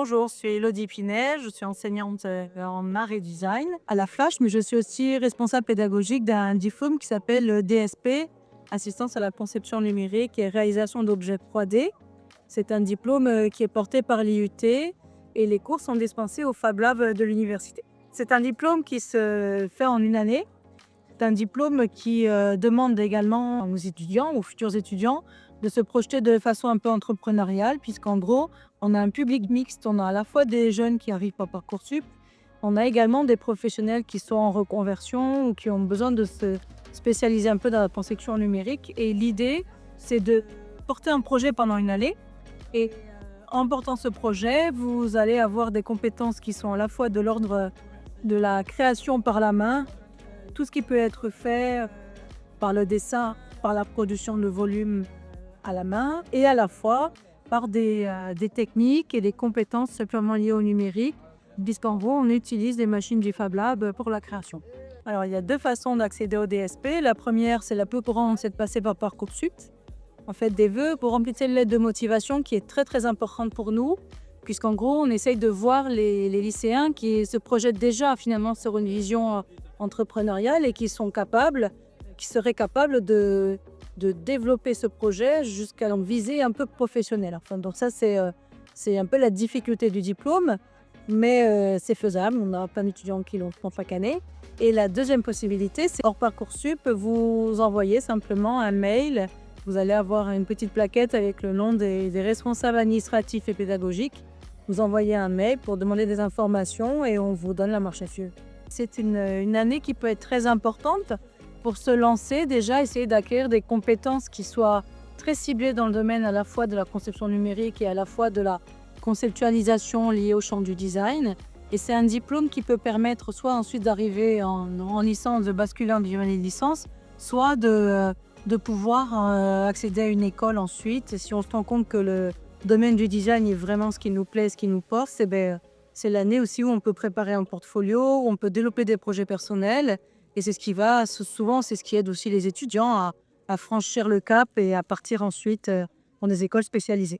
Bonjour, je suis Elodie Pinet, je suis enseignante en art et design à la Flash, mais je suis aussi responsable pédagogique d'un diplôme qui s'appelle DSP, Assistance à la conception numérique et réalisation d'objets 3D. C'est un diplôme qui est porté par l'IUT et les cours sont dispensés au Fab Lab de l'université. C'est un diplôme qui se fait en une année. C'est un diplôme qui demande également aux étudiants, aux futurs étudiants, de se projeter de façon un peu entrepreneuriale, puisqu'en gros, on a un public mixte. On a à la fois des jeunes qui arrivent par Parcoursup, on a également des professionnels qui sont en reconversion ou qui ont besoin de se spécialiser un peu dans la conception numérique. Et l'idée, c'est de porter un projet pendant une année. Et en portant ce projet, vous allez avoir des compétences qui sont à la fois de l'ordre de la création par la main, tout ce qui peut être fait par le dessin, par la production de volumes à la main, et à la fois par des techniques et des compétences simplement liées au numérique, puisqu'en gros, on utilise des machines du Fab Lab pour la création. Alors, il y a deux façons d'accéder au DSP. La première, c'est la plus courante, c'est de passer par Parcoursup. En fait, des vœux pour remplir une lettre de motivation qui est très très importante pour nous, puisqu'en gros, on essaye de voir les lycéens qui se projettent déjà finalement sur une vision entrepreneuriale et qui seraient capables de développer ce projet jusqu'à une visée un peu professionnelle. Enfin, donc ça, c'est un peu la difficulté du diplôme, mais c'est faisable. On a plein d'étudiants qui l'ont font chaque année. Et la deuxième possibilité, c'est hors Parcoursup, vous envoyez simplement un mail. Vous allez avoir une petite plaquette avec le nom des responsables administratifs et pédagogiques. Vous envoyez un mail pour demander des informations et on vous donne la marche à suivre. C'est une année qui peut être très importante pour se lancer, déjà essayer d'acquérir des compétences qui soient très ciblées dans le domaine à la fois de la conception numérique et à la fois de la conceptualisation liée au champ du design. Et c'est un diplôme qui peut permettre soit ensuite d'arriver en licence, de basculer en diplôme de licence, soit de pouvoir accéder à une école ensuite. Et si on se rend compte que le domaine du design est vraiment ce qui nous plaît, ce qui nous porte, c'est l'année aussi où on peut préparer un portfolio, où on peut développer des projets personnels. Et c'est ce qui aide aussi les étudiants à franchir le cap et à partir ensuite dans des écoles spécialisées.